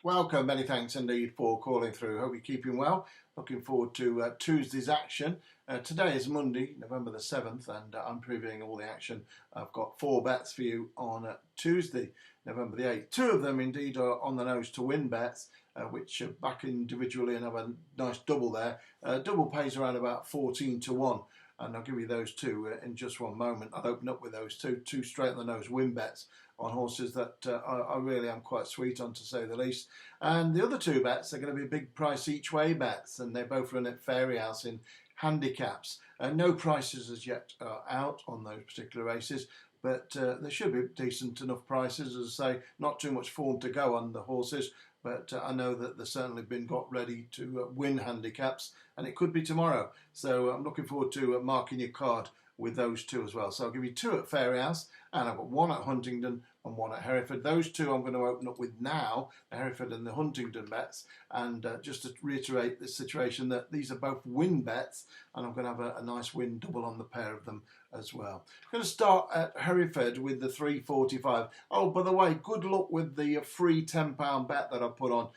Welcome, many thanks indeed for calling through. Hope you're keeping well. Looking forward to Tuesday's action. Today is Monday, November the 7th, and I'm previewing all the action. I've got 4 bets for you on Tuesday, November the 8th. 2 of them indeed are on the nose to win bets, which back individually and have a nice double there. Double pays around about 14 to 1. And I'll give you those 2 in just one moment. I'll open up with those two straight on the nose win bets on horses that I really am quite sweet on, to say the least. And the other 2 bets are going to be big price each way bets, and they both run at Fairyhouse in handicaps. No prices as yet out on those particular races, but there should be decent enough prices. As I say, not too much form to go on the horses, but I know that they've certainly been got ready to win handicaps, and it could be tomorrow. So I'm looking forward to marking your card with those 2 as well. So I'll give you 2 at Fairyhouse, and I've got 1 at Huntingdon and 1 at Hereford. Those 2 I'm going to open up with now, the Hereford and the Huntingdon bets. And just to reiterate the situation, that these are both win bets, and I'm going to have a nice win double on the pair of them as well. I'm going to start at Hereford with the 345. Oh, by the way, good luck with the free £10 bet that I put on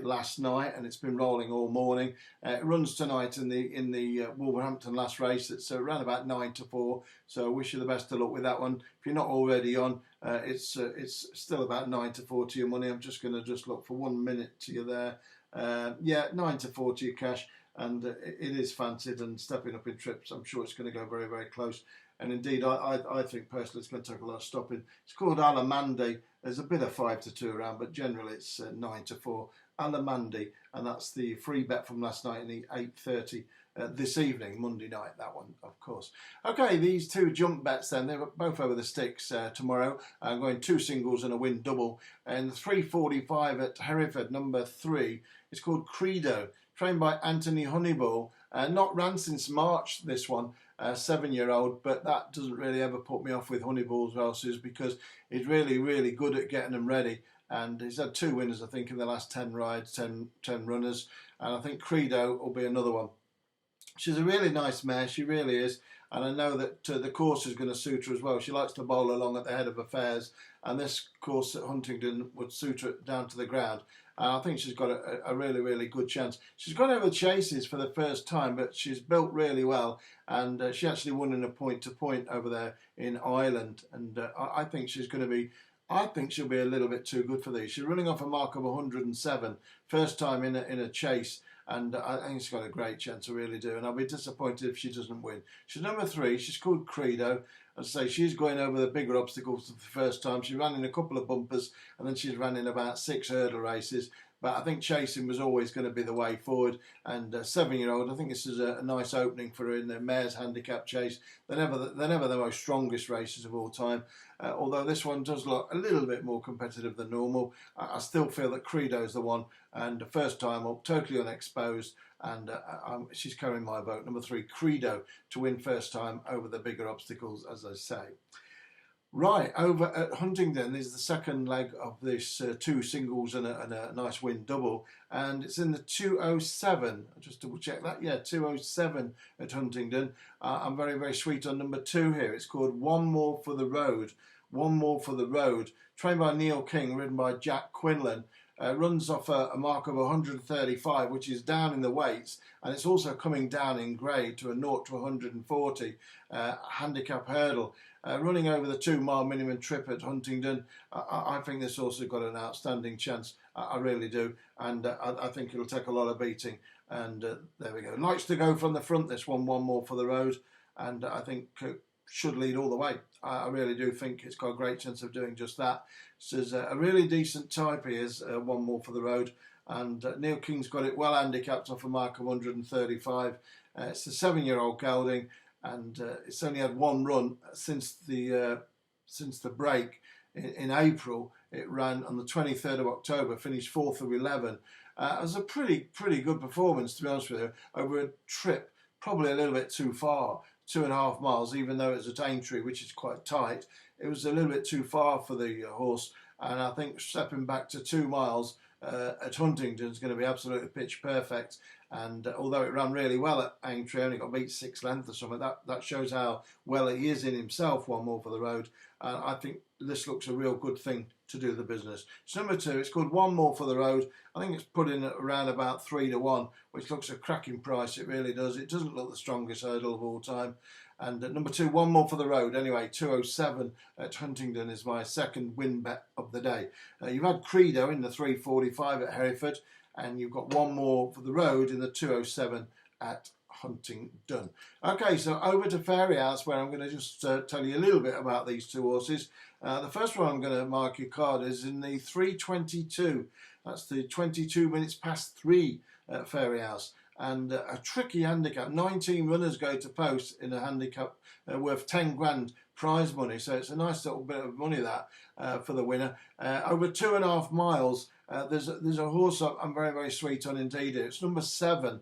last night, and it's been rolling all morning. It runs tonight in the Wolverhampton last race. It's around about 9 to 4. So I wish you the best of luck with that one. If you're not already on, it's still about 9 to 4 to your money. I'm just going to look for 1 minute to you there. Yeah, 9 to 4 to your cash, and it is fancied and stepping up in trips. I'm sure it's going to go very, very close. And indeed, I think personally it's going to take a lot of stopping. It's called Alamandi. There's a bit of 5 to 2 around, but generally it's 9 to 4. Alamandi, and that's the free bet from last night in the 8:30 this evening, Monday night, that one, of course. Okay, these 2 jump bets then, they're both over the sticks tomorrow. I'm going 2 singles and a win double. And the 345 at Hereford, number 3, it's called Credo, trained by Anthony Honeyball. Not ran since March, this one, 7-year-old, but that doesn't really ever put me off with Honeyball's horses, because he's really, really good at getting them ready. And he's had 2 winners, I think, in the last 10 rides, 10 runners. And I think Credo will be another one. She's a really nice mare, she really is. And I know that the course is going to suit her as well. She likes to bowl along at the head of affairs, and this course at Huntingdon would suit her down to the ground. I think she's got a really, really good chance. She's gone over chases for the first time, but she's built really well, and she actually won in a point-to-point over there in Ireland. And I think she's going to be... I think she'll be a little bit too good for these. She's running off a mark of 107, first time in a chase, and I think she's got a great chance, I really do. And I'll be disappointed if she doesn't win. She's number 3. She's called Credo. As I say, she's going over the bigger obstacles for the first time. She ran in a couple of bumpers, and then she's ran in about 6 hurdle races. But I think chasing was always going to be the way forward. And 7-year-old, I think this is a nice opening for her in the mare's handicap chase. They're never the most strongest races of all time. Although this one does look a little bit more competitive than normal. I still feel that Credo's the one. And the first time up, totally unexposed. And she's carrying my vote. Number 3, Credo, to win first time over the bigger obstacles, as I say. Right, over at Huntingdon is the second leg of this 2 singles and a nice win double, and it's in the 207. I'll just double check that. Yeah, 207 at Huntingdon. I'm very, very sweet on number 2 here. It's called One More for the Road. One More for the Road. Trained by Neil King, ridden by Jack Quinlan. Runs off a mark of 135, which is down in the weights, and it's also coming down in grade to a 0 to 140 handicap hurdle. Running over the 2-mile minimum trip at Huntingdon, I think this also got an outstanding chance. I really do, and I think it'll take a lot of beating. And there we go. Likes to go from the front, this one more for the road, and I think should lead all the way. I really do think it's got a great chance of doing just that. So there's a really decent type here, One More for the Road, and Neil King's got it well handicapped off a mark of 135. It's a 7-year-old gelding, and it's only had 1 run since the break in April. It ran on the 23rd of October, finished 4th of 11. It was a pretty good performance, to be honest with you, over a trip probably a little bit too far. 2.5 miles, even though it's at Aintree, which is quite tight. It was a little bit too far for the horse, and I think stepping back to 2 miles at Huntingdon is going to be absolutely pitch perfect. And although it ran really well at Aintree, only got beat 6 lengths or something, that shows how well he is in himself. One More for the Road. I think this looks a real good thing to do the business. It's number 2. It's called One More for the Road. I think it's put in at around about 3 to 1, which looks a cracking price. It really does. It doesn't look the strongest hurdle of all time. And at number 2, One More for the Road. Anyway, 207 at Huntingdon is my second win bet of the day. You've had Credo in the 345 at Hereford, and you've got One More for the Road in the 207 at Huntingdon. Okay, so over to Fairyhouse, where I'm going to just tell you a little bit about these two horses. The first one I'm going to mark your card is in the 322. That's the 22 minutes past 3 at Fairyhouse. And a tricky handicap. 19 runners go to post in a handicap worth 10 grand prize money. So it's a nice little bit of money that for the winner. Over 2.5 miles, there's a horse I'm very, very sweet on indeed. It's number 7,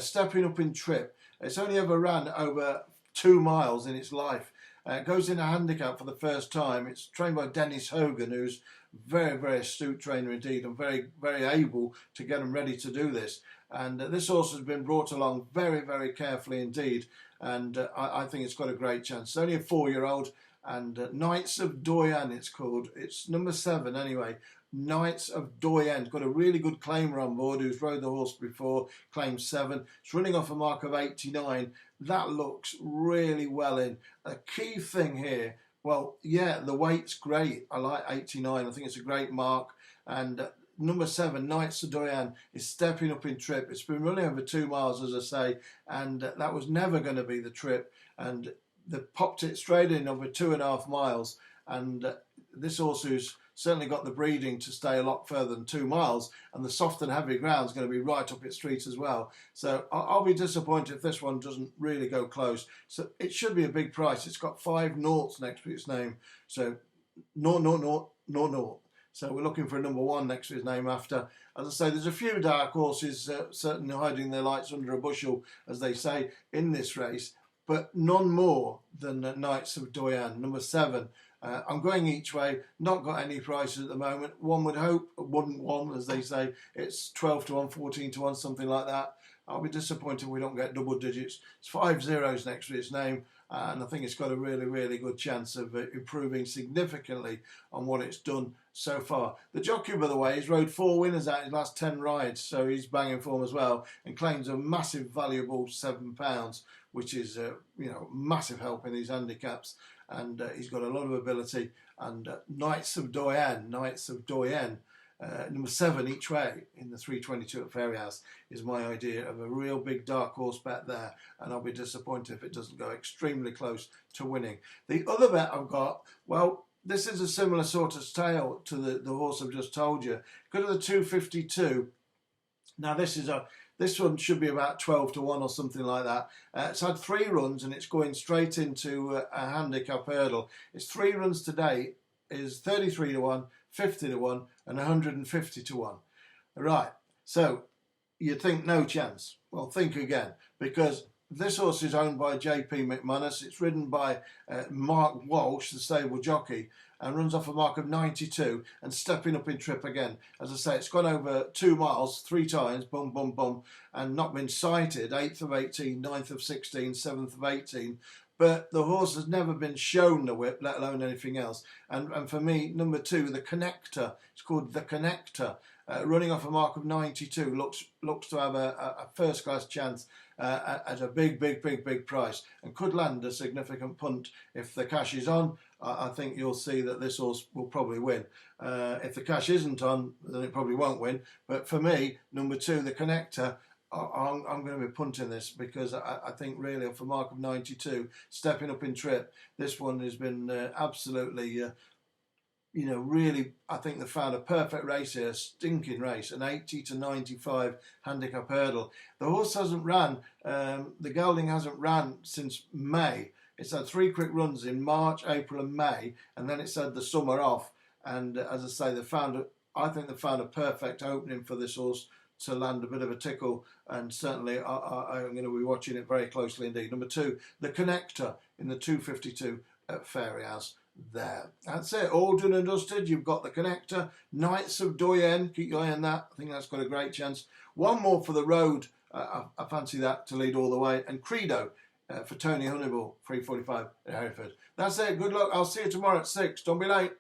Stepping Up in Trip. It's only ever ran over 2 miles in its life. It goes in a handicap for the first time. It's trained by Dennis Hogan, who's very, very astute trainer indeed, and very, very able to get them ready to do this. And this horse has been brought along very, very carefully indeed, and I think it's got a great chance. It's only a 4-year-old, and Knights of Doyen it's called. It's number 7 anyway. Knights of Doyen. Got a really good claimer on board who's rode the horse before, claimed 7. It's running off a mark of 89. That looks really well in. A key thing here, well, yeah, the weight's great. I like 89. I think it's a great mark. And number 7, Knights of Doyen, is Stepping Up in Trip. It's been running over 2 miles, as I say, and that was never going to be the trip. And they popped it straight in over 2.5 miles. And this horse, who's certainly got the breeding to stay a lot further than 2 miles, and the soft and heavy ground is going to be right up its street as well. So I'll be disappointed if this one doesn't really go close. So it should be a big price. It's got 5 noughts next to its name. So 0. So we're looking for a number 1 next to his name after. As I say, there's a few dark horses certainly hiding their lights under a bushel, as they say, in this race, but none more than Knights of Doyen, number 7. I'm going each way, not got any prices at the moment. One would hope, wouldn't one, as they say. It's 12 to 1, 14 to 1, something like that. I'll be disappointed if we don't get double digits. It's 5 zeros next to its name, and I think it's got a really, really good chance of improving significantly on what it's done so far. The jockey, by the way, has rode 4 winners out in his last 10 rides, so he's banging form as well, and claims a massive, valuable £7, which is massive help in these handicaps. And he's got a lot of ability. And Knights of Doyen, number 7 each way in the 322 at Fairyhouse is my idea of a real big dark horse bet there, and I'll be disappointed if it doesn't go extremely close to winning. The other bet I've got, well, this is a similar sort of tale to the horse I've just told you. Go to the 252. Now this one should be about 12 to 1 or something like that. It's had 3 runs and it's going straight into a handicap hurdle. Its 3 runs to date is 33 to 1, 50 to 1 and 150 to 1. Right, so you'd think no chance. Well, think again, because this horse is owned by JP McManus. It's ridden by Mark Walsh, the stable jockey, and runs off a mark of 92 and Stepping Up in Trip again. As I say, it's gone over 2 miles 3 times, bum, bum, bum, and not been sighted. 8th of 18, 9th of 16, 7th of 18. But the horse has never been shown the whip, let alone anything else. And for me, number 2, the Connector. It's called the Connector. Running off a mark of 92, looks to have a first-class chance at a big price, and could land a significant punt if the cash is on. I think you'll see that this horse will probably win. If the cash isn't on, then it probably won't win. But for me, number 2, the Connector, I'm going to be punting this, because I think really off a mark of 92, Stepping Up in Trip, this one has been absolutely... really, I think they found a perfect race here, a stinking race, an 80 to 95 handicap hurdle. The horse hasn't ran, the gelding hasn't ran since May. It's had 3 quick runs in March, April and May, and then it's had the summer off. And as I say, I think they found a perfect opening for this horse to land a bit of a tickle, and certainly I'm going to be watching it very closely indeed. Number 2, the Connector in the 252 at Fairyhouse. There, that's it, all done and dusted. You've got the Connector, Knights of Doyen, keep your eye on that. I think that's got a great chance. One more for the road, I fancy that to lead all the way, and Credo for Tony Honeyball, 3:45 at Hereford. That's it. Good luck. I'll see you tomorrow at 6. Don't be late.